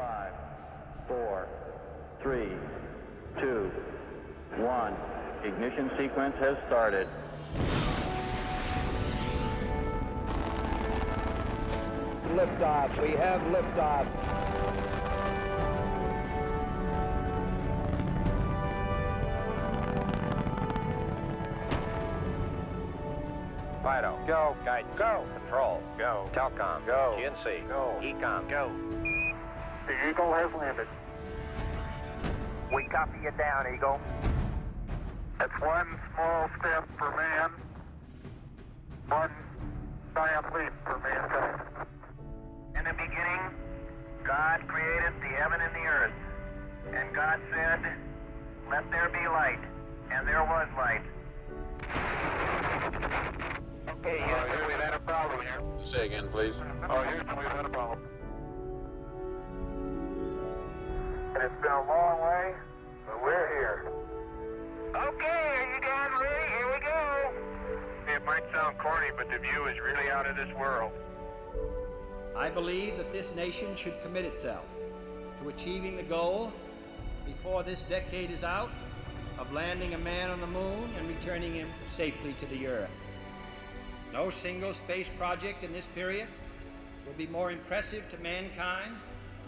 5, 4, 3, 2, 1. Ignition sequence has started. Liftoff. We have liftoff. Fido, go. Guidance, go. Control, go. Telcom, go. GNC, go. ECOM, go. The Eagle has landed. We copy you down, Eagle. It's one small step for man, one giant leap for mankind. In the beginning, God created the heaven and the earth. And God said, let there be light. And there was light. Okay, Houston, we've had a problem here. Say again, please. Oh, Houston, we've had a problem. And it's been a long way, but we're here. Okay, are you guys ready? Here we go. It might sound corny, but the view is really out of this world. I believe that this nation should commit itself to achieving the goal, before this decade is out, of landing a man on the moon and returning him safely to the Earth. No single space project in this period will be more impressive to mankind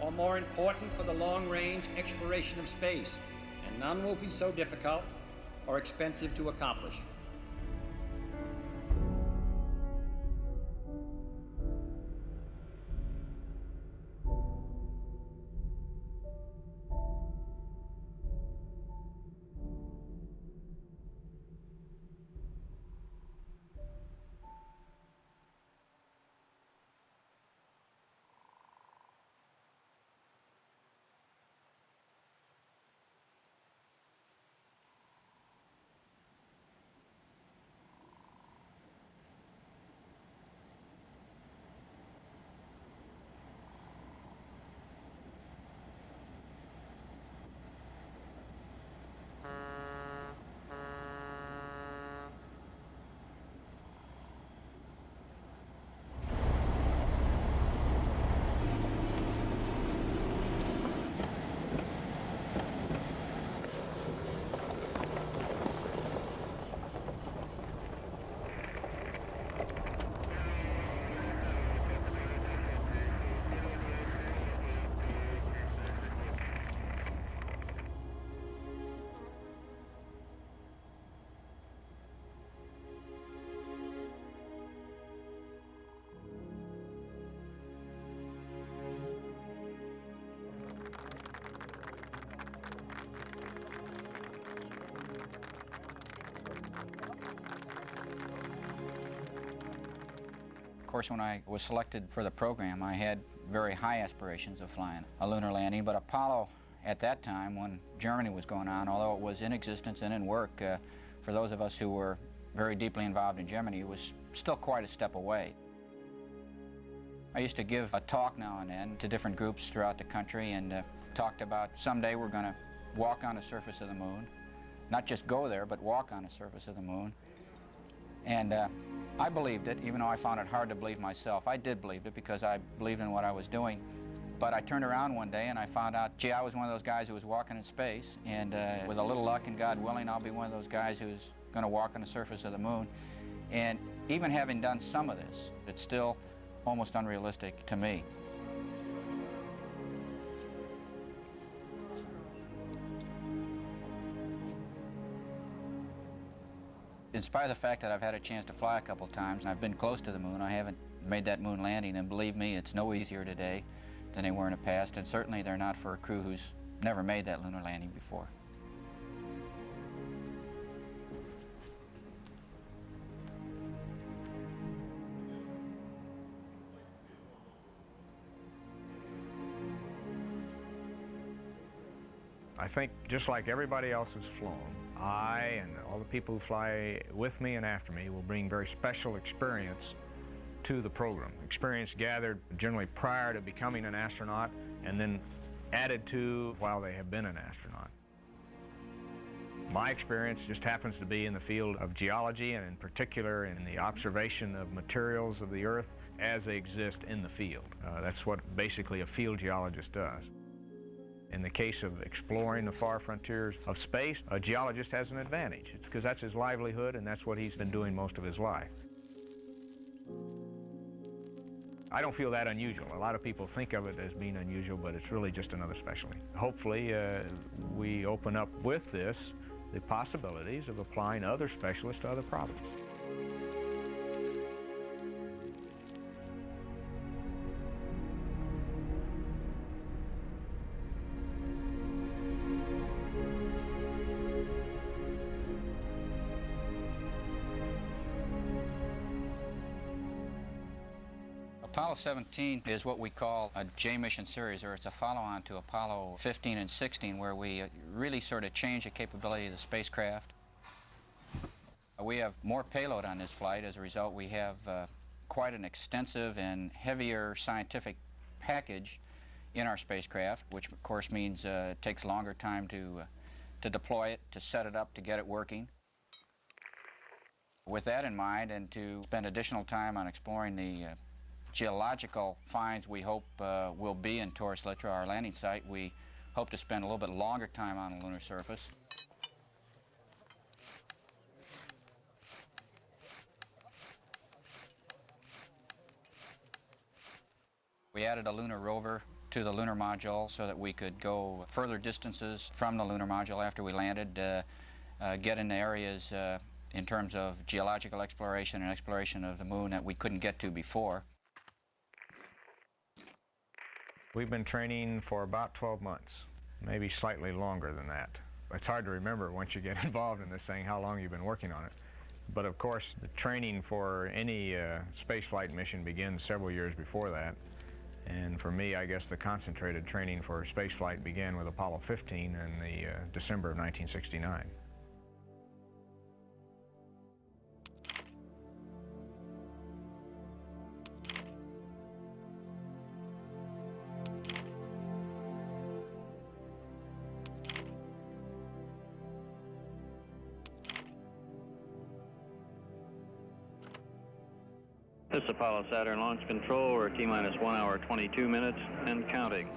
or more important for the long-range exploration of space, and none will be so difficult or expensive to accomplish. Of course, when I was selected for the program, I had very high aspirations of flying a lunar landing, but Apollo at that time, when Germany was going on, although it was in existence and in work, for those of us who were very deeply involved in Germany, it was still quite a step away. I used to give a talk now and then to different groups throughout the country and talked about someday we're going to walk on the surface of the moon, not just go there, but walk on the surface of the moon. And I believed it, even though I found it hard to believe myself. I did believe it because I believed in what I was doing. But I turned around one day and I found out, gee, I was one of those guys who was walking in space, and with a little luck and God willing, I'll be one of those guys who's going to walk on the surface of the moon. And even having done some of this, it's still almost unrealistic to me. In spite of the fact that I've had a chance to fly a couple times and I've been close to the moon, I haven't made that moon landing, and believe me, it's no easier today than they were in the past, and certainly they're not for a crew who's never made that lunar landing before. I think just like everybody else who's flown, I and all the people who fly with me and after me will bring very special experience to the program. Experience gathered generally prior to becoming an astronaut and then added to while they have been an astronaut. My experience just happens to be in the field of geology, and in particular in the observation of materials of the Earth as they exist in the field. That's what basically a field geologist does. In the case of exploring the far frontiers of space, a geologist has an advantage. It's because that's his livelihood and that's what he's been doing most of his life. I don't feel that unusual. A lot of people think of it as being unusual, but it's really just another specialty. Hopefully, we open up with this the possibilities of applying other specialists to other problems. Apollo 17 is what we call a J mission series, or it's a follow-on to Apollo 15 and 16, where we really sort of change the capability of the spacecraft. We have more payload on this flight. As a result, we have quite an extensive and heavier scientific package in our spacecraft, which of course means it takes longer time to deploy it, to set it up, to get it working. With that in mind, and to spend additional time on exploring the geological finds we hope will be in Taurus Littrow, our landing site, we hope to spend a little bit longer time on the lunar surface. We added a lunar rover to the lunar module so that we could go further distances from the lunar module after we landed, get in areas in terms of geological exploration and exploration of the moon that we couldn't get to before. We've been training for about 12 months, maybe slightly longer than that. It's hard to remember once you get involved in this thing how long you've been working on it. But of course, the training for any spaceflight mission begins several years before that. And for me, I guess the concentrated training for spaceflight began with Apollo 15 in the December of 1969. This is Apollo Saturn Launch Control. We're T-minus 1 hour, 22 minutes and counting.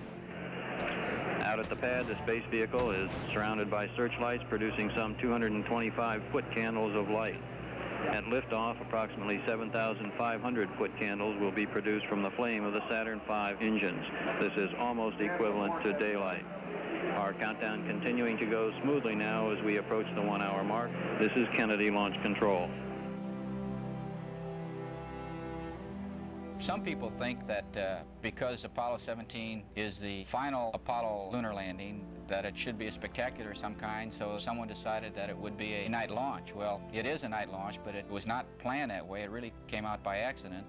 Out at the pad, the space vehicle is surrounded by searchlights producing some 225 foot candles of light. At liftoff, approximately 7,500 foot candles will be produced from the flame of the Saturn V engines. This is almost equivalent to daylight. Our countdown continuing to go smoothly now as we approach the 1 hour mark. This is Kennedy Launch Control. Some people think that because Apollo 17 is the final Apollo lunar landing, that it should be a spectacular of some kind, so someone decided that it would be a night launch. Well, it is a night launch, but it was not planned that way. It really came out by accident.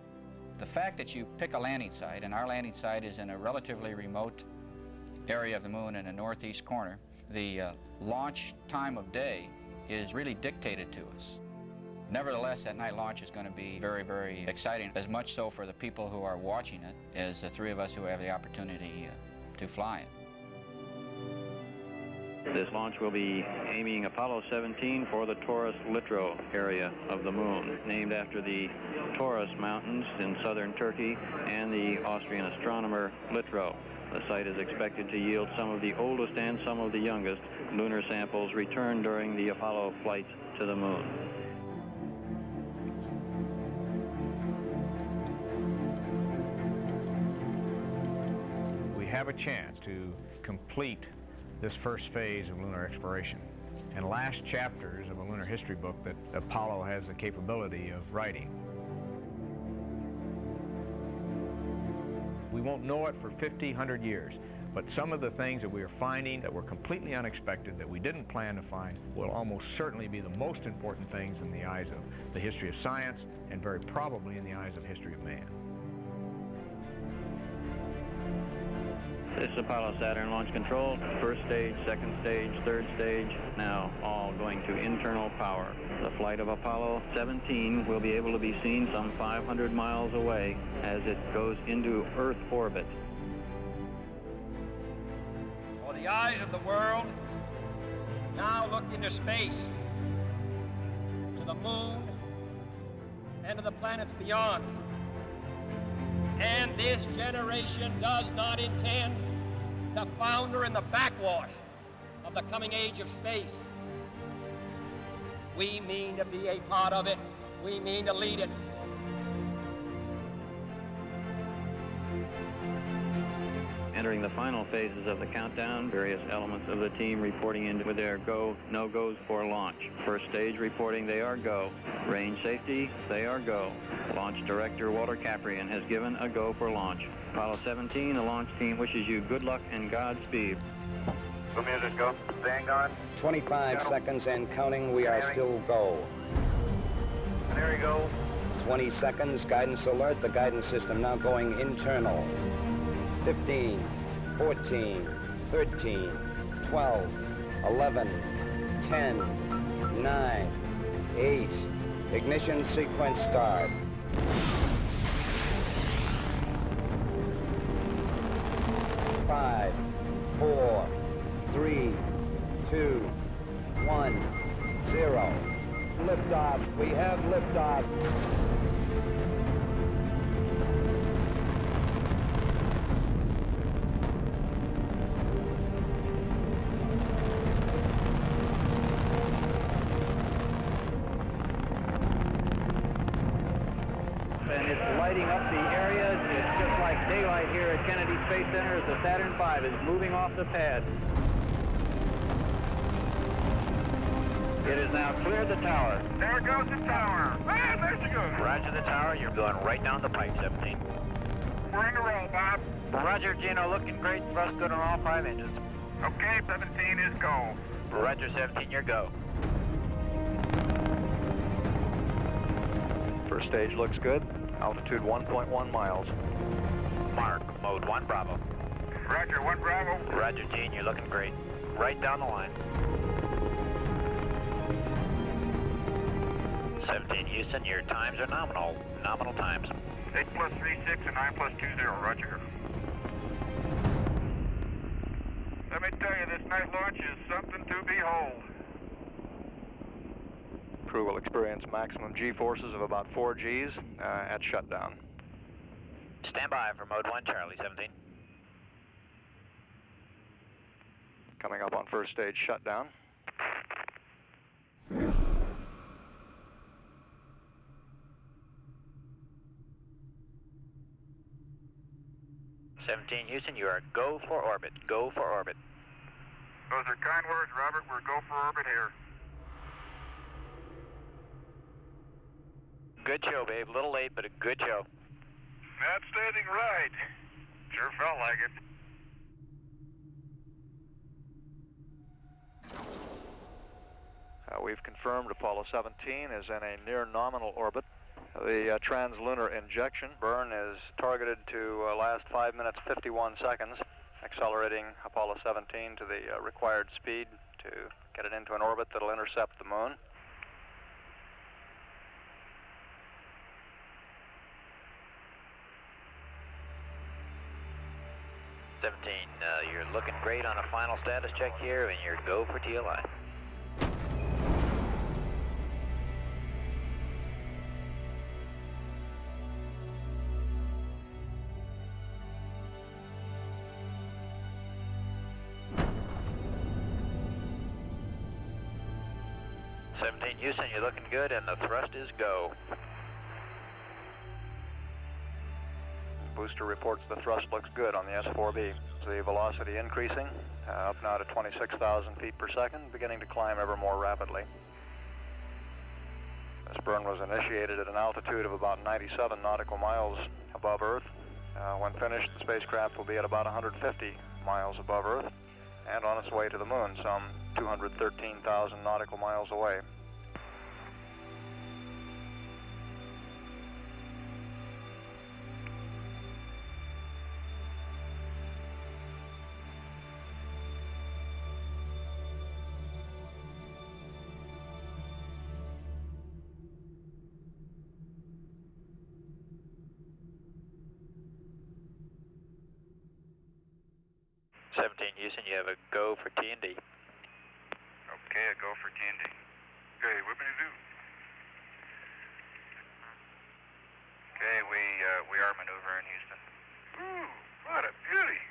The fact that you pick a landing site, and our landing site is in a relatively remote area of the moon in the northeast corner, the launch time of day is really dictated to us. Nevertheless, that night launch is going to be very, very exciting, as much so for the people who are watching it as the three of us who have the opportunity to fly it. This launch will be aiming Apollo 17 for the Taurus Littrow area of the moon, named after the Taurus Mountains in southern Turkey and the Austrian astronomer Littrow. The site is expected to yield some of the oldest and some of the youngest lunar samples returned during the Apollo flights to the moon. Have a chance to complete this first phase of lunar exploration and last chapters of a lunar history book that Apollo has the capability of writing. We won't know it for 50, 100 years, but some of the things that we are finding that were completely unexpected, that we didn't plan to find, will almost certainly be the most important things in the eyes of the history of science and very probably in the eyes of history of man. This is Apollo Saturn Launch Control. First stage, second stage, third stage, now all going to internal power. The flight of Apollo 17 will be able to be seen some 500 miles away as it goes into Earth orbit. For the eyes of the world now look into space, to the moon, and to the planets beyond. And this generation does not intend to founder in the backwash of the coming age of space. We mean to be a part of it. We mean to lead it. Entering the final phases of the countdown, various elements of the team reporting in with their go, no-goes for launch. First stage reporting they are go. Range safety, they are go. Launch director Walter Caprian has given a go for launch. Apollo 17, the launch team wishes you good luck and Godspeed. Go music, go. Vanguard. 25 seconds and counting. We are still go. There you go. 20 seconds. Guidance alert. The guidance system now going internal. 15, 14, 13, 12, 11, 10, 9, 8. Ignition sequence start. 5, 4, 3, 2, 1, 0. Liftoff. We have liftoff. And it's lighting up the area. It's just like daylight here at Kennedy Space Center as the Saturn V is moving off the pad. It has now cleared the tower. There goes the tower. Ah, there she goes. Roger the tower, you're going right down the pipe, 17. We're in a roll, Bob. Roger, Gino, looking great. Thrust good on all 5 engines. Okay, 17 is go. Roger, 17, you're go. First stage looks good. Altitude 1.1 miles. Mark, mode 1 Bravo. Roger, 1 Bravo. Roger, Gene, you're looking great. Right down the line. 17 Houston, your times are nominal. Nominal times. 8 plus 36 and 9 plus 20. Roger. Let me tell you, this night launch is something to behold. Crew will experience maximum G-forces of about 4 Gs at shutdown. Stand by for mode 1 Charlie, 17. Coming up on first stage shutdown. Houston, you are go for orbit. Go for orbit. Those are kind words, Robert. We're go for orbit here. Good show, babe. A little late, but a good show. Outstanding ride. Sure felt like it. We've confirmed Apollo 17 is in a near nominal orbit. The translunar injection burn is targeted to last 5 minutes 51 seconds, accelerating Apollo 17 to the required speed to get it into an orbit that'll intercept the moon. You're looking great on a final status check here, and you're go for TLI. Houston, you're looking good, and the thrust is go. Booster reports the thrust looks good on the S-4B. The velocity increasing, up now to 26,000 feet per second, beginning to climb ever more rapidly. This burn was initiated at an altitude of about 97 nautical miles above Earth. When finished, the spacecraft will be at about 150 miles above Earth and on its way to the moon, some 213,000 nautical miles away. Houston, you have a go for T&D. Okay, a go for T&D. Okay, what can you do? Okay, we are maneuvering Houston. Ooh, what a beauty.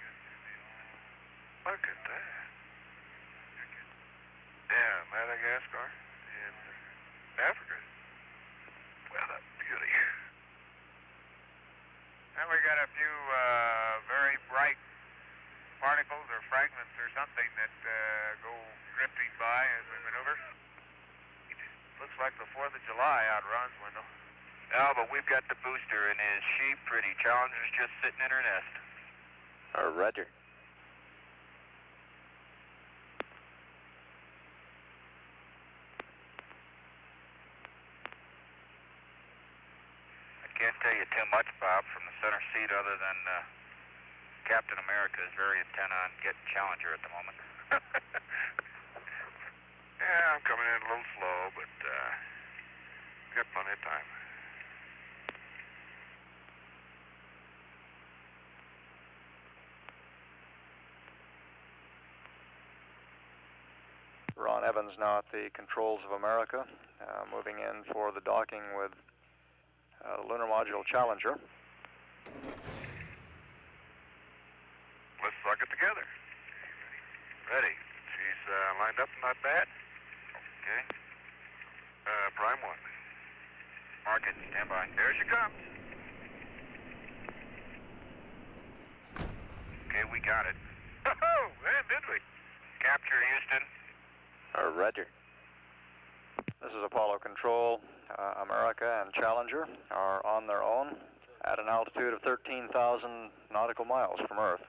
like the 4th of July out Ron's window. No, but we've got the booster and his sheep pretty. Challenger's just sitting in her nest. Roger. I can't tell you too much, Bob, from the center seat other than Captain America is very intent on getting Challenger at the moment. Yeah, I'm coming in a little slow, but got plenty of time. Ron Evans now at the controls of America, moving in for the docking with the Lunar Module Challenger. Let's suck it together. Ready. She's lined up, not bad. Okay. Prime 1. Mark it, stand by. There she comes. Okay, we got it. Oh, man, did we? Capture Houston. Roger. This is Apollo Control. America and Challenger are on their own at an altitude of 13,000 nautical miles from Earth.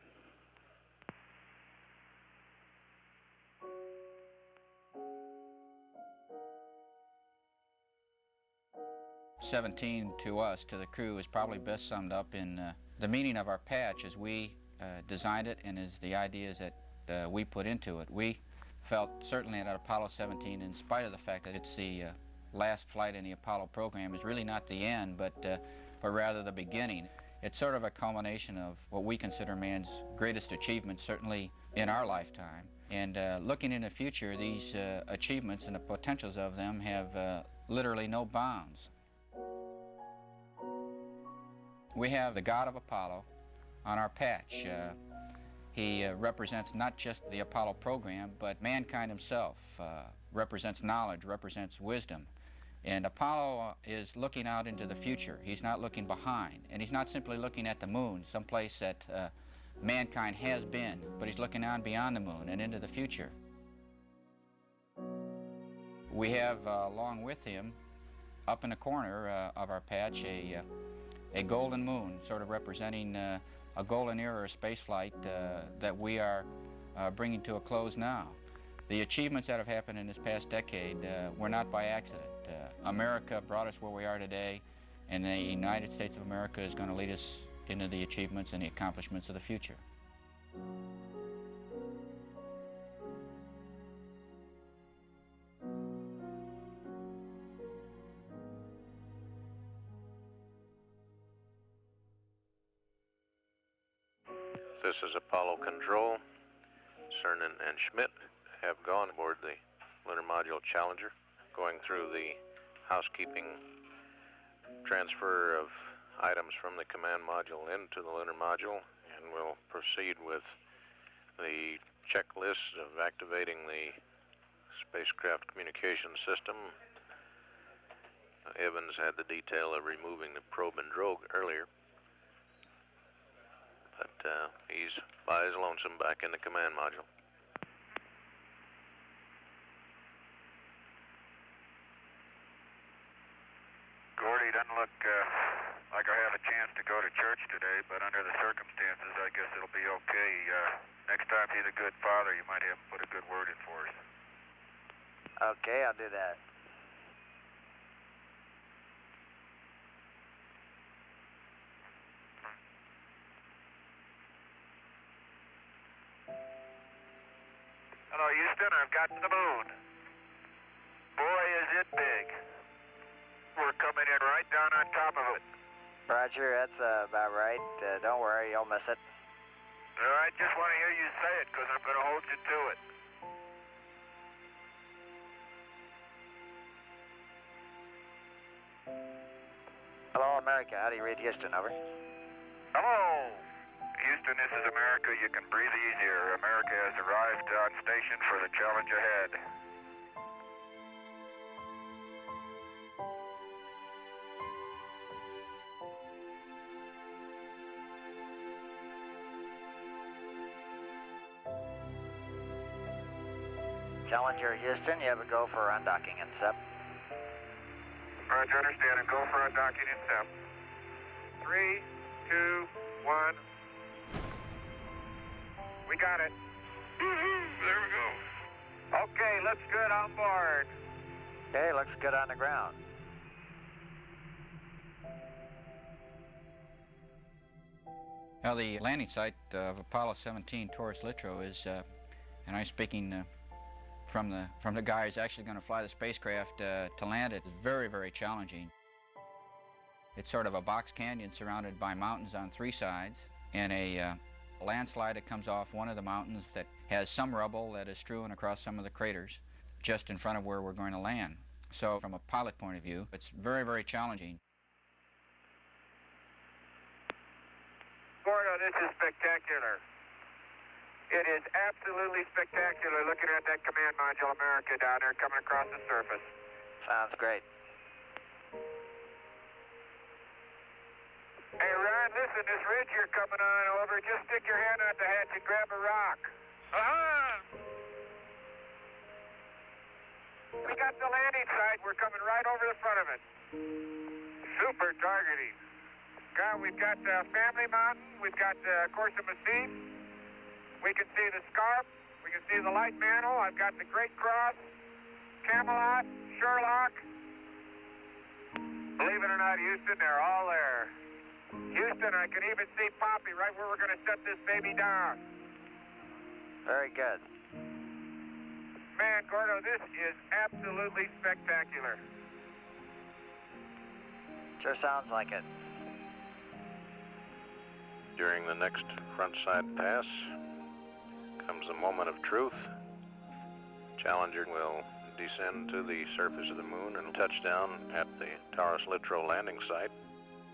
'17 to us, to the crew, is probably best summed up in the meaning of our patch as we designed it and as the ideas that we put into it. We felt certainly that Apollo 17, in spite of the fact that it's the last flight in the Apollo program, is really not the end, but rather the beginning. It's sort of a culmination of what we consider man's greatest achievements, certainly in our lifetime. And looking in the future, these achievements and the potentials of them have literally no bounds. We have the God of Apollo on our patch. He represents not just the Apollo program, but mankind himself, represents knowledge, represents wisdom. And Apollo is looking out into the future. He's not looking behind. And he's not simply looking at the moon, someplace that mankind has been, but he's looking on beyond the moon and into the future. We have, along with him, up in the corner of our patch, a golden moon, sort of representing a golden era of spaceflight that we are bringing to a close now. The achievements that have happened in this past decade were not by accident. America brought us where we are today, and the United States of America is going to lead us into the achievements and the accomplishments of the future. This is Apollo Control. Cernan and Schmidt have gone aboard the Lunar Module Challenger, going through the housekeeping transfer of items from the command module into the lunar module, and we'll proceed with the checklist of activating the spacecraft communication system. Evans had the detail of removing the probe and drogue earlier, but he's by his lonesome back in the command module. Gordy, doesn't look like I have a chance to go to church today, but under the circumstances, I guess it'll be okay. Next time he's a good father, you might have him put a good word in for us. Okay, I'll do that. Hello, Houston. I've got the moon. Boy, is it big. We're coming in right down on top of it. Roger, that's about right. Don't worry, you'll miss it. I just want to hear you say it, because I'm going to hold you to it. Hello, America. How do you read Houston? Over. Hello. Houston, this is America. You can breathe easier. America has arrived on station for the challenge ahead. Challenger Houston, you have a go for undocking and SEP. Roger, understand, and go for a docking in step. 3, 2, 1. We got it. There we go. Okay, looks good on board. Okay, looks good on the ground. Well, the landing site of Apollo 17 Taurus Littrow is, and I'm speaking from the guy who's actually going to fly the spacecraft to land it, is very, very challenging. It's sort of a box canyon surrounded by mountains on 3 sides, and a landslide that comes off one of the mountains that has some rubble that is strewn across some of the craters just in front of where we're going to land. So from a pilot point of view, it's very, very challenging. Gordo, this is spectacular. It is absolutely spectacular looking at that command module America down there coming across the surface. Sounds great. Hey, Ron, listen, this ridge you're coming on over, just stick your hand out the hatch and grab a rock. We got the landing site. We're coming right over the front of it. Super targeting. We've got Family Mountain. We've got Course of Mesquite. We can see the Scarp. We can see the Light Mantle. I've got the Great Cross, Camelot, Sherlock. Believe it or not, Houston, they're all there. Houston, I can even see Poppy right where we're going to set this baby down. Very good. Man, Gordo, this is absolutely spectacular. Sure sounds like it. During the next frontside pass comes a moment of truth. Challenger will descend to the surface of the moon and touch down at the Taurus Littrow landing site.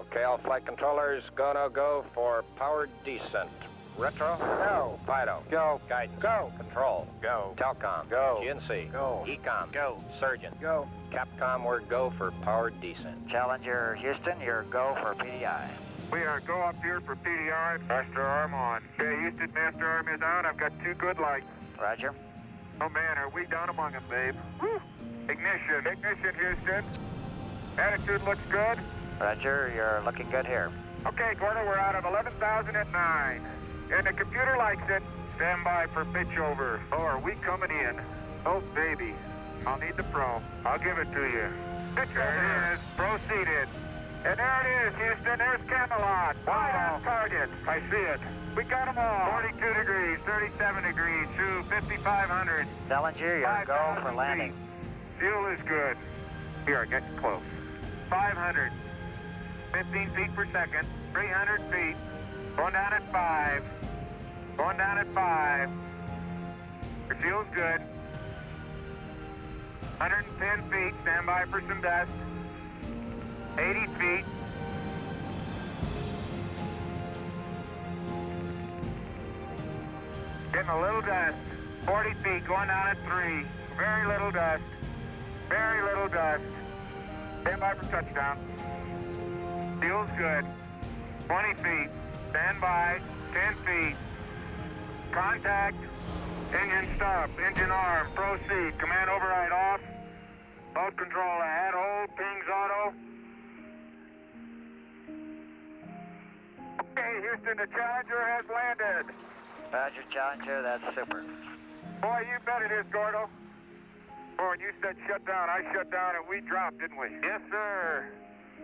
Okay, all flight controllers gonna go for powered descent. Retro? Go. Fido? Go. Guidance? Go. Control? Go. Telcom? Go. GNC? Go. Ecom? Go. Surgeon? Go. Capcom, we're go for powered descent. Challenger Houston, you're go for PDI. We are go up here for PDI. Master arm on. Okay, Houston, master arm is on. I've got 2 good lights. Roger. Oh, man, are we down among them, babe? Woo! Ignition. Ignition, Houston. Attitude looks good. Roger, you're looking good here. Okay, Gordo, we're out of 11,000 at 9. And the computer likes it. Stand by for pitch over. Oh, are we coming in? Oh, baby. I'll need the pro. I'll give it to you. Pitch there it is. Proceeded. And there it is, Houston. There's Camelot. Wide on target. I see it. We got them all. 42 degrees, 37 degrees, to 5,500. Challenger, you're go for landing. Fuel is good. We are getting close. 500. 15 feet per second. 300 feet. Going down at 5. Going down at 5. Your fuel's good. 110 feet. Stand by for some dust. 80 feet. Getting a little dust. 40 feet. Going down at 3. Very little dust. Very little dust. Stand by for touchdown. Fuel's good. 20 feet. Stand by. 10 feet. Contact. Engine stop. Engine arm. Proceed. Command override off. Mode control ahead. Hold. Pings auto. Okay, Houston, the Challenger has landed. Roger, Challenger, that's super. Boy, you bet it is, Gordo. Boy, when you said shut down, I shut down and we dropped, didn't we? Yes, sir.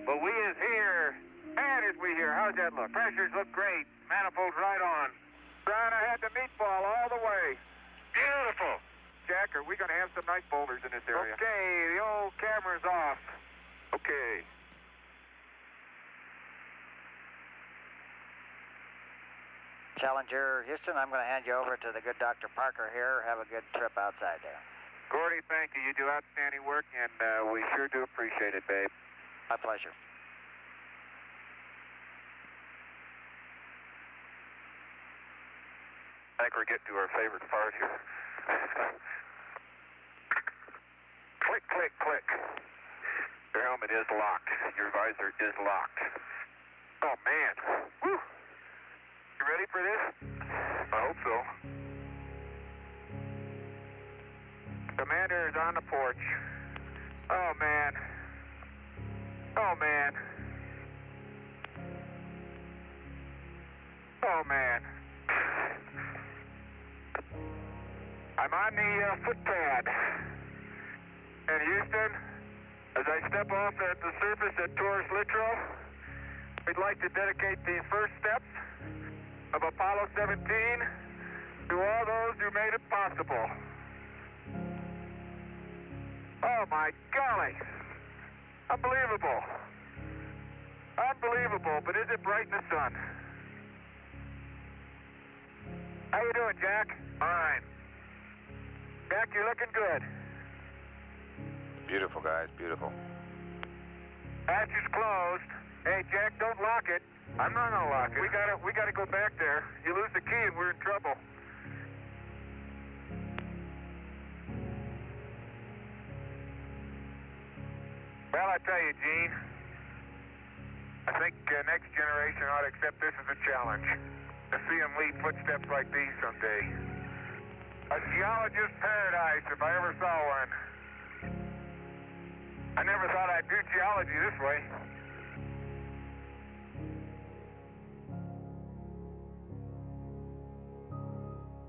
But we is here. Man, is we here. How's that look? Pressures look great. Manifolds right on. Brian, I had the meatball all the way. Beautiful. Jack, are we going to have some nice boulders in this area? Okay, the old camera's off. Okay. Challenger Houston, I'm going to hand you over to the good Dr. Parker here. Have a good trip outside there. Gordy, thank you. You do outstanding work, and we sure do appreciate it, babe. My pleasure. I think we're getting to our favorite part here. Click, click, click. Your helmet is locked. Your visor is locked. Oh, man. Woo! You ready for this? I hope so. Commander is on the porch. Oh, man. Oh, man. Oh, man. I'm on the footpad. And Houston, as I step off at the surface at Taurus Littrow, we'd like to dedicate these first steps of Apollo 17 to all those who made it possible. Oh, my golly. Unbelievable. Unbelievable, but is it bright in the sun? How you doing, Jack? Fine. Jack, you're looking good. Beautiful, guys, beautiful. Hatch is closed. Hey, Jack, don't lock it. I'm not gonna lock it. We gotta go back there. You lose the key and we're in trouble. Well, I tell you, Gene, I think next generation ought to accept this as a challenge. To see them leave footsteps like these someday. A geologist's paradise, if I ever saw one. I never thought I'd do geology this way.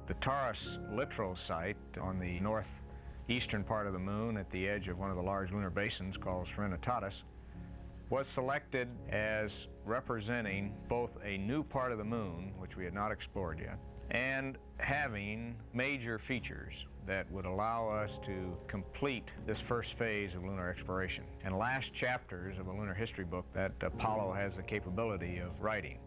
The Taurus Littrow site on the northeastern part of the moon at the edge of one of the large lunar basins called Serenitatis was selected as representing both a new part of the moon, which we had not explored yet, and having major features that would allow us to complete this first phase of lunar exploration and last chapters of a lunar history book that Apollo has the capability of writing.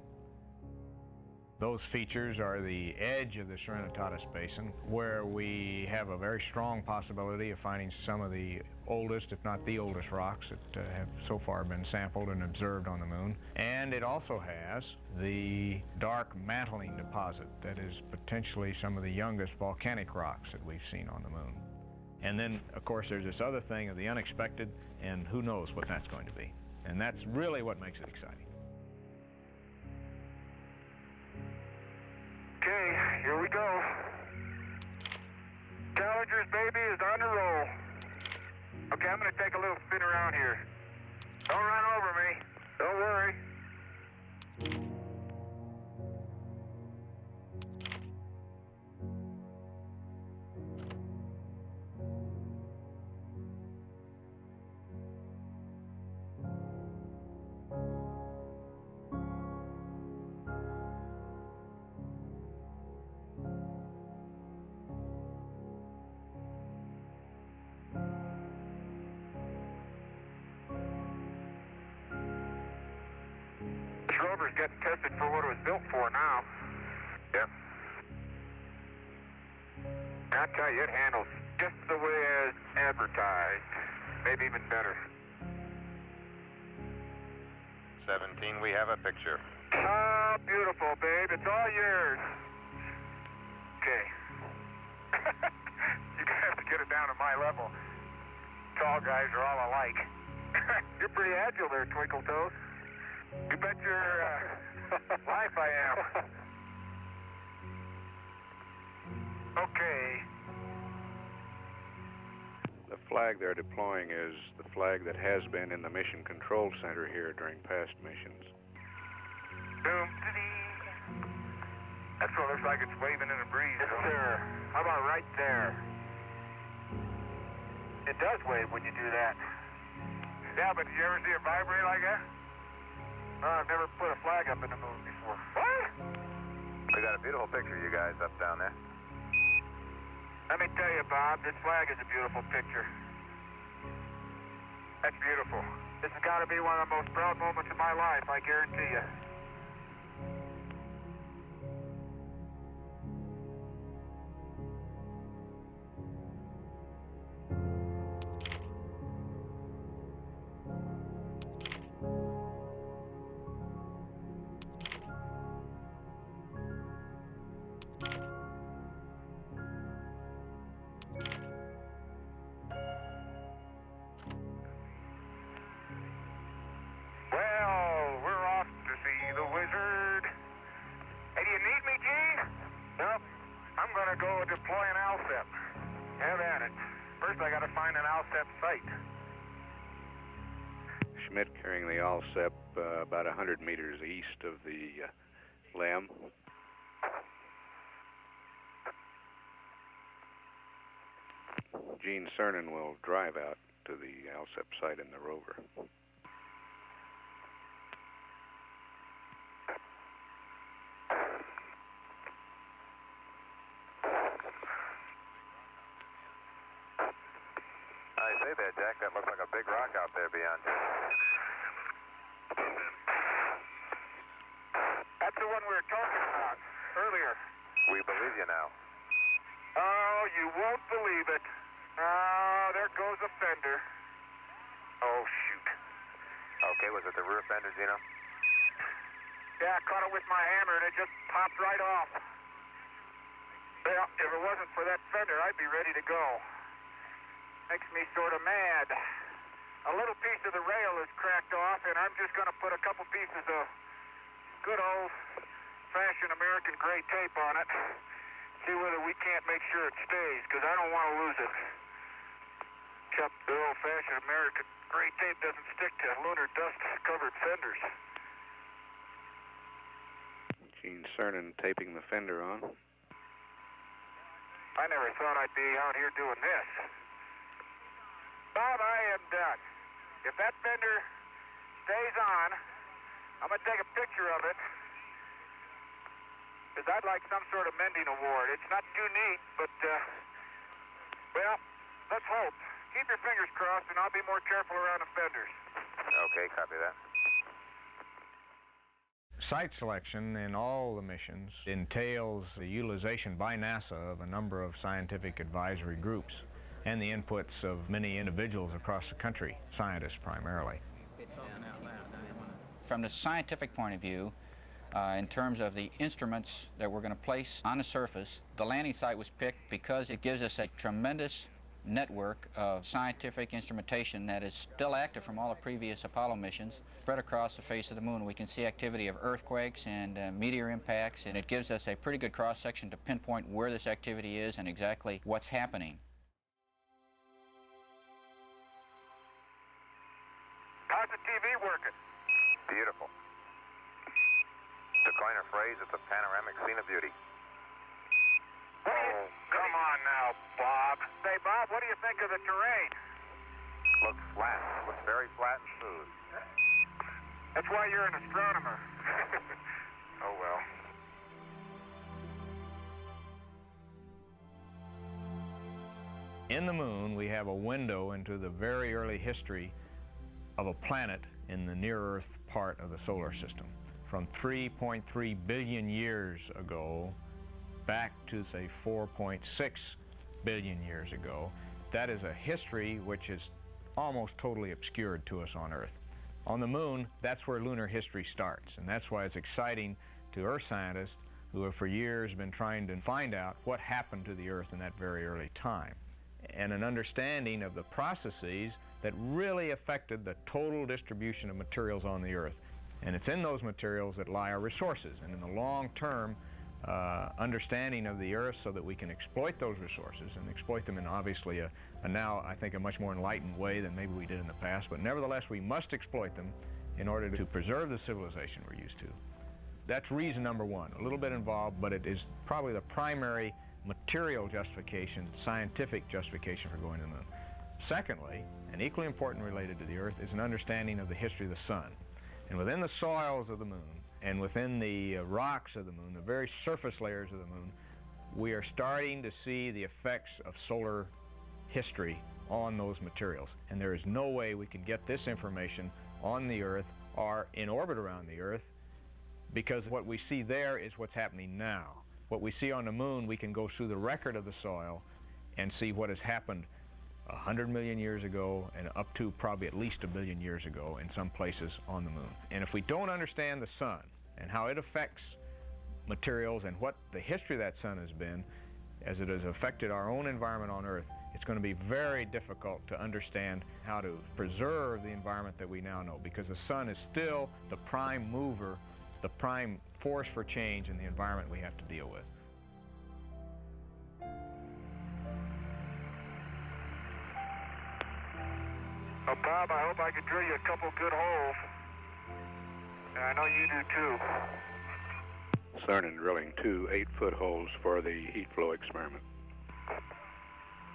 Those features are the edge of the Serenitatis Basin, where we have a very strong possibility of finding some of the oldest, if not the oldest, rocks that have so far been sampled and observed on the moon. And it also has the dark mantling deposit that is potentially some of the youngest volcanic rocks that we've seen on the moon. And then, of course, there's this other thing of the unexpected, and who knows what that's going to be. And that's really what makes it exciting. Okay, here we go. Challenger's baby is on the roll. Okay, I'm gonna take a little spin around here. Don't run over me. Don't worry. This rover's getting tested for what it was built for now. Yep. I tell you, it handles just the way as advertised. Maybe even better. 17, we have a picture. Oh, beautiful, babe. It's all yours. Okay. You have to get it down to my level. Tall guys are all alike. You're pretty agile there, Twinkle Toes. You bet your life I am. Okay. The flag they're deploying is the flag that has been in the Mission Control Center here during past missions. That's what it looks like it's waving in the breeze. Yes, sir. How about right there? It does wave when you do that. Yeah, but did you ever see it vibrate like that? I've never put a flag up in the moon before. What? We got a beautiful picture of you guys up down there. Let me tell you, Bob, this flag is a beautiful picture. That's beautiful. This has got to be one of the most proud moments of my life, I guarantee you. Schmidt carrying the Alsep about 100 meters east of the LEM. Gene Cernan will drive out to the Alsep site in the rover. I say there, Jack, that looks like a big rock out there beyond you. That's the one we were talking about earlier. We believe you now. Oh, you won't believe it. Oh, there goes a fender. Oh, shoot. Okay, was it the rear fender, Gino? Yeah, I caught it with my hammer and it just popped right off. Well, if it wasn't for that fender, I'd be ready to go. Makes me sort of mad. A little piece of the rail is cracked off, and I'm just going to put a couple pieces of good old-fashioned American gray tape on it. See whether we can't make sure it stays, because I don't want to lose it. Except the old-fashioned American gray tape doesn't stick to lunar dust-covered fenders. Gene Cernan taping the fender on. I never thought I'd be out here doing this. Bob, I am done. If that fender stays on, I'm going to take a picture of it, because I'd like some sort of mending award. It's not too neat, but, well, let's hope. Keep your fingers crossed, and I'll be more careful around the fenders. Okay, copy that. Site selection in all the missions entails the utilization by NASA of a number of scientific advisory groups and the inputs of many individuals across the country, scientists primarily. From the scientific point of view, in terms of the instruments that we're going to place on the surface, the landing site was picked because it gives us a tremendous network of scientific instrumentation that is still active from all the previous Apollo missions, spread across the face of the moon. We can see activity of earthquakes and meteor impacts, and it gives us a pretty good cross-section to pinpoint where this activity is and exactly what's happening. How's the TV working? Beautiful. To coin a phrase, it's a panoramic scene of beauty. Oh, come on now, Bob. Say, Bob, what do you think of the terrain? Looks flat. Looks very flat and smooth. That's why you're an astronomer. Oh, well. In the moon, we have a window into the very early history of a planet in the near-Earth part of the solar system. From 3.3 billion years ago back to, say, 4.6 billion years ago, that is a history which is almost totally obscured to us on Earth. On the moon, that's where lunar history starts, and that's why it's exciting to Earth scientists who have for years been trying to find out what happened to the Earth in that very early time, and an understanding of the processes that really affected the total distribution of materials on the Earth. And it's in those materials that lie our resources, and in the long-term understanding of the Earth so that we can exploit those resources and exploit them in obviously a now, I think, a much more enlightened way than maybe we did in the past, but nevertheless we must exploit them in order to preserve the civilization we're used to. That's reason number one, a little bit involved, but it is probably the primary material justification, scientific justification for going to the moon. Secondly, and equally important related to the Earth, is an understanding of the history of the sun. And within the soils of the moon, and within the rocks of the moon, the very surface layers of the moon, we are starting to see the effects of solar history on those materials. And there is no way we can get this information on the Earth or in orbit around the Earth, because what we see there is what's happening now. What we see on the moon, we can go through the record of the soil and see what has happened 100 million years ago and up to probably at least 1 billion years ago in some places on the moon. And if we don't understand the sun and how it affects materials and what the history of that sun has been as it has affected our own environment on Earth, it's going to be very difficult to understand how to preserve the environment that we now know, because the sun is still the prime mover, the prime force for change in the environment we have to deal with. Well, Bob, I hope I can drill you a couple good holes. And I know you do too. Cernan drilling 2 8-foot holes for the heat flow experiment.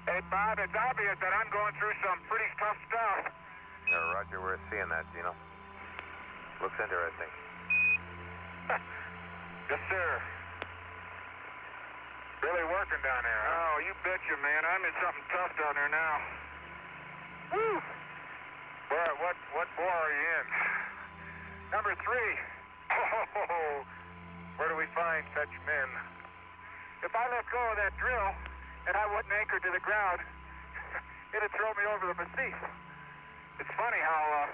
Hey, Bob, it's obvious that I'm going through some pretty tough stuff. Yeah, Roger, we're seeing that, Gino. Looks interesting. Yes, sir. Really working down there, huh? Oh, you betcha, man. I'm in something tough down there now. Woo! What bore are you in? Number 3. Oh, where do we find such men? If I let go of that drill and I wasn't anchored to the ground, it'd throw me over the massif. It's funny how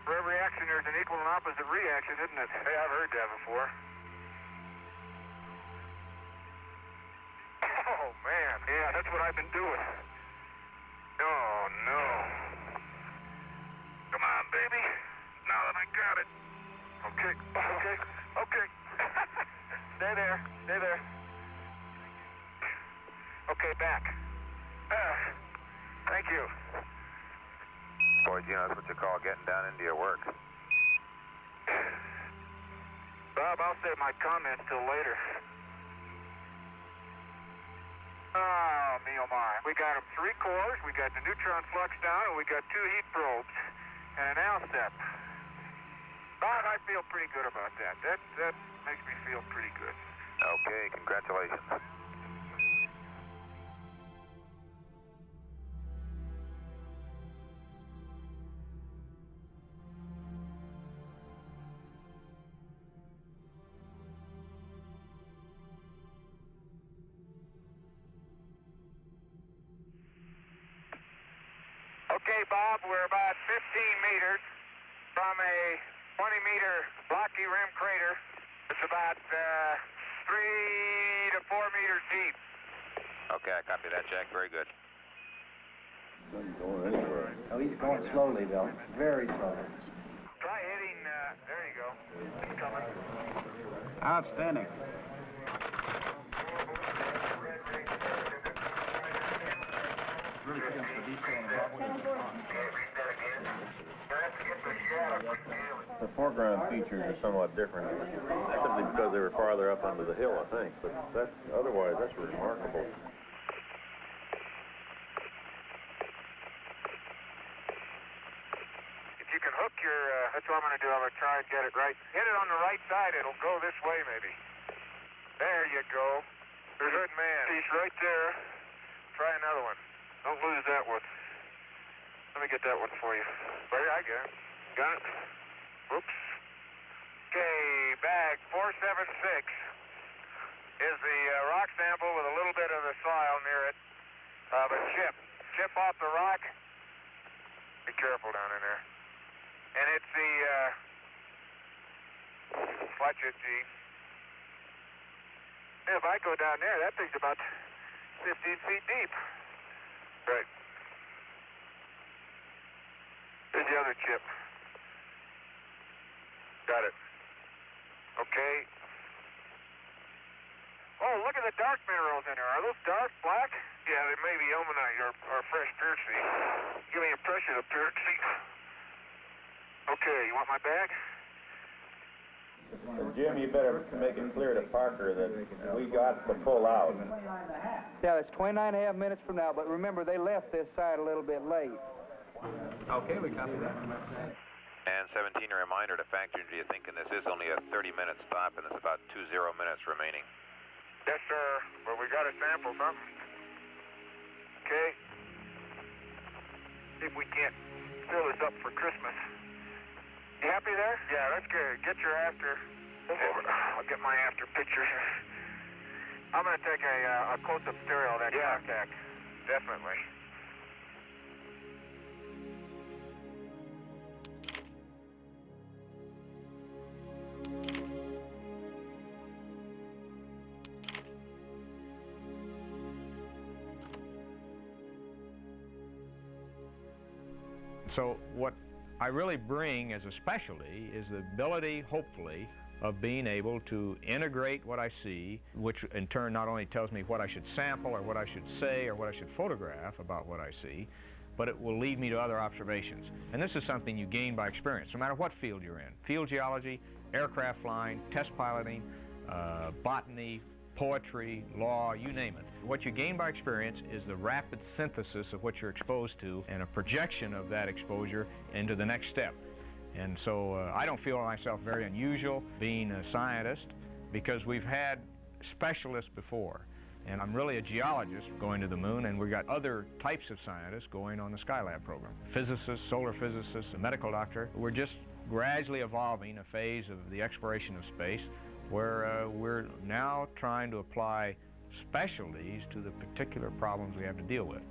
for every action there's an equal and opposite reaction, isn't it? Hey, I've heard that before. Oh, man. Yeah, that's what I've been doing. Oh, no. Come on, baby. Now that I got it. Okay. Stay there. Okay, back. Thank you. Boy, Gino, that's what you call getting down into your work. Bob, I'll save my comments till later. Oh, me oh my. We got 3 cores, we got the neutron flux down, and we got 2 heat probes, and an ALSEP. Bob, I feel pretty good about that. That makes me feel pretty good. Okay, congratulations. Okay, Bob, we're about 15 meters from a 20-meter blocky rim crater. It's about 3 to 4 meters deep. Okay, I copy that, Jack. Very good. Oh, he's going slowly, though. Very slowly. Try hitting, there you go. It's coming. Outstanding. The foreground features are somewhat different, simply because they were farther up under the hill, I think. But otherwise, that's remarkable. If you can hook your, that's what I'm going to do. I'm going to try and get it right. Hit it on the right side. It'll go this way, maybe. There you go. There's good man. He's right there. Try another one. Don't lose that one. Let me get that one for you. Right here, I got it. Got it? Oops. Okay, bag 476 is the rock sample with a little bit of the soil near it. But chip off the rock. Be careful down in there. And it's the, watch it, G. If I go down there, that thing's about 15 feet deep. Right. Here's the other chip. Got it. Okay. Oh, look at the dark minerals in there. Are those dark, black? Yeah, they may be ilmenite or fresh pyroxene. Give me impression of pyroxene. Okay, you want my bag? Jim, you better make it clear to Parker that we got to pull out. Yeah, it's 29.5 minutes from now, but remember, they left this side a little bit late. Okay, we copy that. And 17, a reminder to factor into your thinking this is only a 30-minute stop, and it's about 20 minutes remaining. Yes, sir. But we got to sample something. Okay. See if we can't fill this up for Christmas. You happy there? Yeah, that's good. Get your after. I'll get my after picture here. I'm going to take a close-up stereo of that contact. Definitely. So what I really bring as a specialty is the ability, hopefully, of being able to integrate what I see, which in turn not only tells me what I should sample or what I should say or what I should photograph about what I see, but it will lead me to other observations. And this is something you gain by experience, no matter what field you're in. Field geology, aircraft flying, test piloting, botany, poetry, law, you name it. What you gain by experience is the rapid synthesis of what you're exposed to and a projection of that exposure into the next step. And so I don't feel myself very unusual being a scientist because we've had specialists before. And I'm really a geologist going to the moon, and we've got other types of scientists going on the Skylab program. Physicists, solar physicists, a medical doctor. We're just gradually evolving a phase of the exploration of space where we're now trying to apply specialties to the particular problems we have to deal with.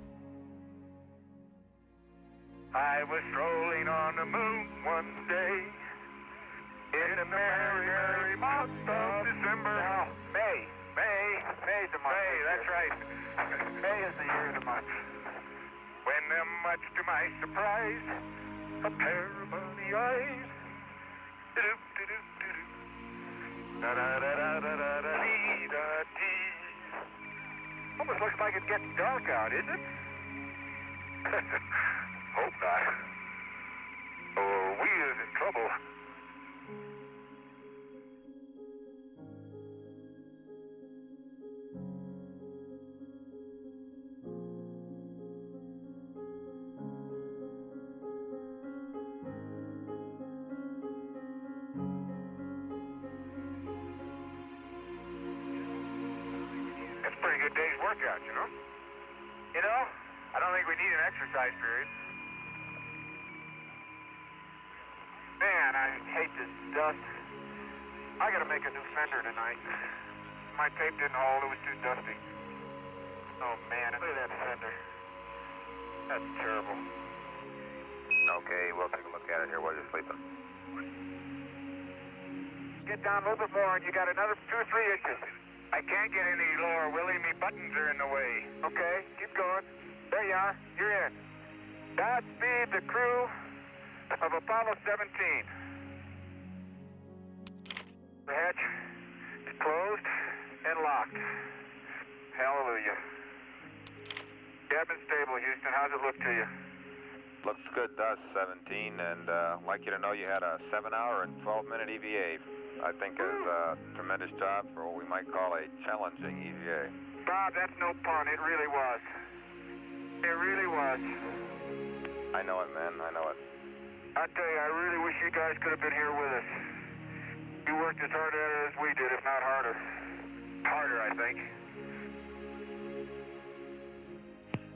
I was strolling on the moon one day in the merry, merry month of December. Now, May's the month. May, that's right. May is the year of the month. When, much to my surprise, a pair of bunny eyes. Almost looks like it's getting dark out, isn't it? Hope not. Or we is in trouble. That's a pretty good day's workout, you know? You know, I don't think we need an exercise period. Man, I hate this dust. I gotta make a new fender tonight. My tape didn't hold, it was too dusty. Oh man, look at that fender. That's terrible. Okay, we'll take a look at it here while you're sleeping. Get down a little bit more and you got another 2 or 3 inches. I can't get any lower, Willie. Me buttons are in the way. Okay, keep going. There you are. You're in. Godspeed the crew of Apollo 17. The hatch is closed and locked. Hallelujah. Cabin stable, Houston. How's it look to you? Looks good to us, 17, and I'd like you to know you had a 7-hour and 12-minute EVA. I think is a tremendous job for what we might call a challenging EVA. Bob, that's no pun. It really was. It really was. I know it, man. I know it. I tell you, I really wish you guys could have been here with us. You worked as hard at it as we did, if not harder. Harder, I think.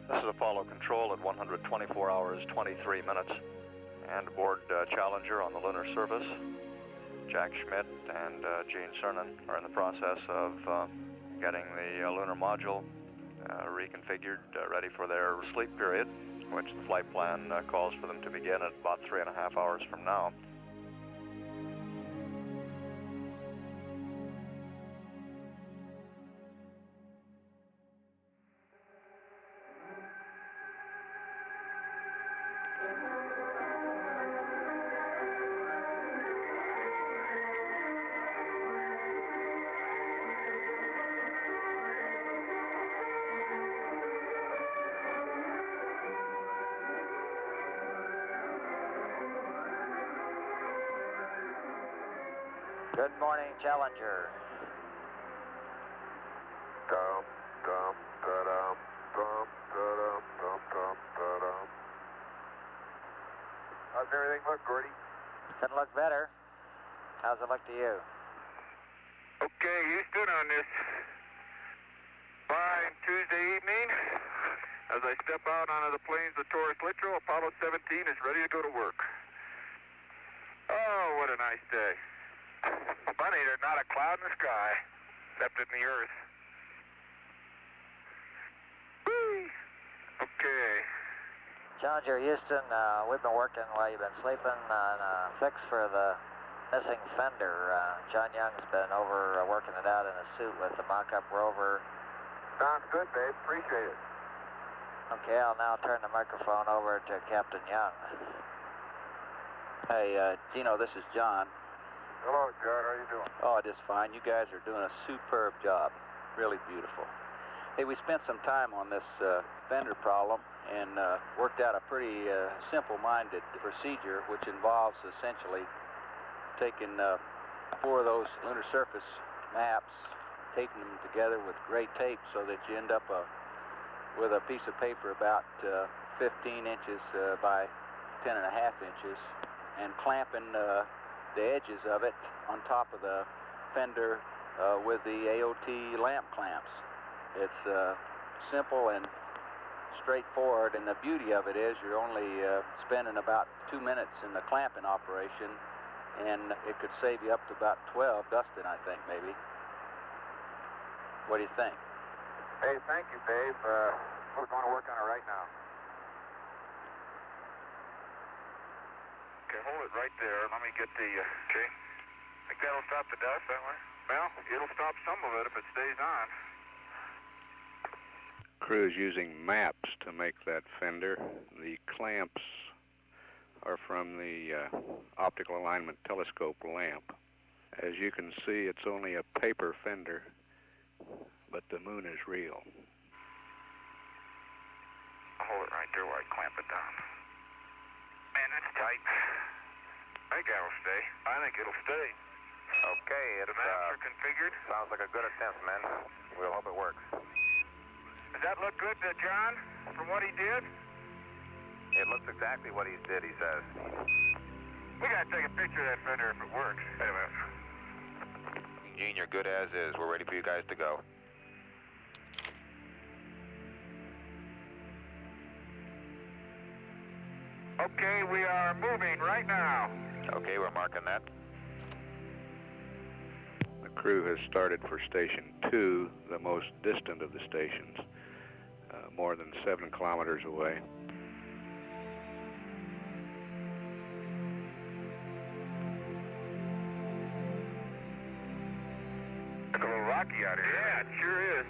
This is Apollo Control at 124 hours, 23 minutes. And aboard Challenger on the lunar surface. Jack Schmitt and Gene Cernan are in the process of getting the lunar module reconfigured, ready for their sleep period, which the flight plan calls for them to begin at about 3.5 hours from now. Good morning, Challenger. Dum, dum, da-dum, dum, da-dum, dum, dum, da-dum. How's everything look, Gordy? Couldn't look better. How's it look to you? Okay, Houston, on this fine Tuesday evening, as I step out onto the plains of Taurus Littrow, Apollo 17 is ready to go to work. Oh, what a nice day. Funny, there's not a cloud in the sky, except in the earth. Whee! Okay. Challenger Houston, we've been working while you've been sleeping on a fix for the missing fender. John Young's been over working it out in a suit with the mock-up rover. Sounds good, babe. Appreciate it. Okay, I'll now turn the microphone over to Captain Young. Hey, Gino, this is John. Hello, John. How you doing? Oh, just fine. You guys are doing a superb job. Really beautiful. Hey, we spent some time on this fender problem. and worked out a pretty simple-minded procedure, which involves essentially taking 4 of those lunar surface maps, taping them together with gray tape so that you end up with a piece of paper about 15 inches by 10.5 inches, and clamping the edges of it on top of the fender with the AOT lamp clamps. It's simple and straightforward, and the beauty of it is you're only spending about 2 minutes in the clamping operation, and it could save you up to about 12 dusting, I think, maybe. What do you think? Hey, thank you, Dave. We're going to work on it right now. Okay, hold it right there. Let me get the, okay. Think that'll stop the dust that way? Well, it'll stop some of it if it stays on. Crew is using maps to make that fender. The clamps are from the optical alignment telescope lamp. As you can see, it's only a paper fender, but the moon is real. I'll hold it right there while I clamp it down. Man, that's tight. I think that'll stay. I think it'll stay. Okay, The maps are configured. sounds like a good attempt, men. We'll hope it works. Does that look good to John from what he did? It looks exactly what he did, he says. We gotta take a picture of that fender if it works. Wait a minute. Gene, you're good as is. We're ready for you guys to go. Okay, we are moving right now. Okay, we're marking that. The crew has started for Station 2, the most distant of the stations, more than 7 kilometers away. It's a little rocky out here. Yeah, it sure is.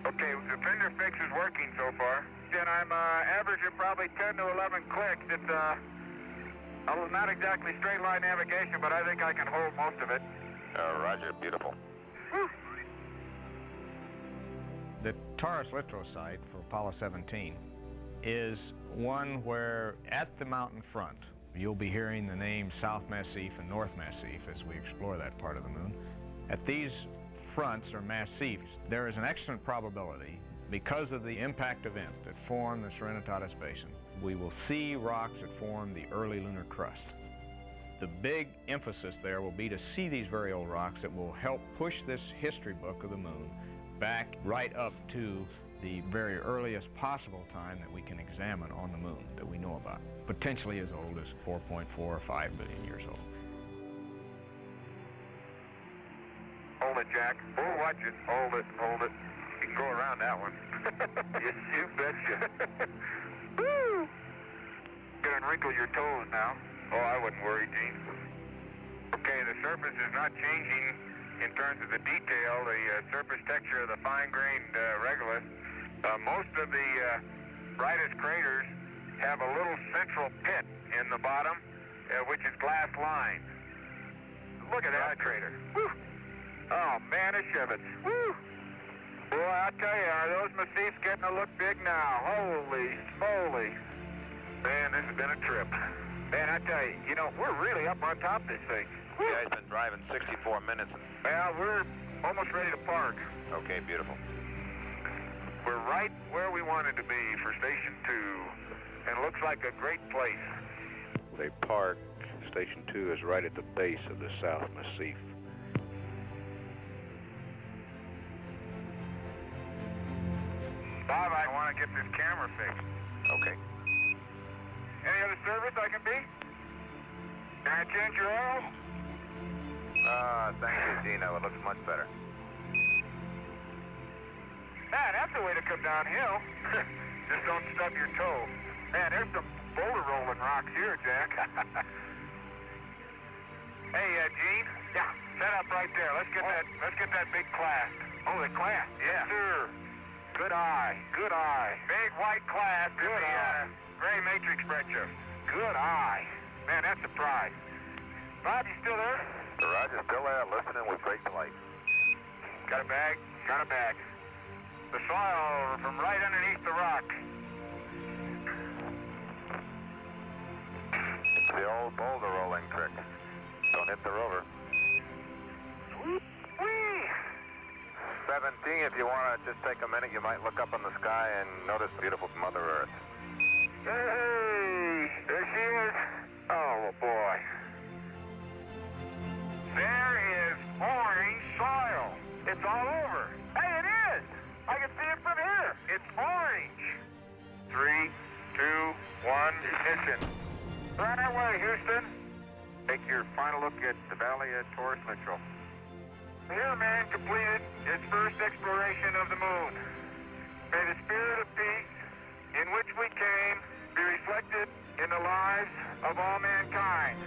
Okay, the fender fix is working so far. And I'm averaging probably 10 to 11 clicks. It's not exactly straight line navigation, but I think I can hold most of it. Roger, beautiful. The Taurus Littrow site for Apollo 17 is one where at the mountain front you'll be hearing the names South Massif and North Massif as we explore that part of the moon. At these fronts or massifs, there is an excellent probability, because of the impact event that formed the Serenitatis Basin, we will see rocks that form the early lunar crust. The big emphasis there will be to see these very old rocks that will help push this history book of the moon back right up to the very earliest possible time that we can examine on the moon that we know about, potentially as old as 4.4 or 5 billion years old. Hold it, Jack. Oh, watch it. Hold it, hold it. You can go around that one. Yes, you betcha. Woo! Gonna wrinkle your toes now. Oh, I wouldn't worry, Gene. Okay, the surface is not changing in terms of the detail, the surface texture of the fine-grained regolith. Most of the brightest craters have a little central pit in the bottom, which is glass lined. Look at that crater. Woo! Oh, man, it's Shivets. Woo! Boy, I tell you, are those massifs getting to look big now? Holy smoly. Man, this has been a trip. Man, I tell you, you know, we're really up on top of this thing. You guys been driving 64 minutes. Well, we're almost ready to park. Okay, beautiful. We're right where we wanted to be for Station 2, and it looks like a great place. They park. Station 2 is right at the base of the South Massif. Bob, I want to get this camera fixed. Okay. Any other service I can be? Can I change your oil? Thank you, Gino. It looks much better. Man, that's the way to come downhill. Just don't stub your toe. Man, there's some boulder rolling rocks here, Jack. Hey, Gene. Yeah. Set up right there. Let's get that big clasp. Oh, the clasp? Yeah. Yes, sir. Good eye. Good eye. Big white clasp. Good eye. Gray matrix breccia. Good eye. Man, that's a prize. Bob, you still there? Roger, still there, listening with great delight. Got a bag? Got a bag. The soil from right underneath the rock. The old boulder rolling trick. Don't hit the rover. Whee! 17, if you want to just take a minute, you might look up in the sky and notice the beautiful Mother Earth. Hey, there she is. Oh, boy. There is orange soil. It's all over. Hey, it is. I can see it from here. It's orange. 3, 2, 1, ignition. Right away, Houston. Take your final look at the Valley of Taurus Mitchell. Here, man completed its first exploration of the moon. May the spirit of peace in which we came be reflected in the lives of all mankind.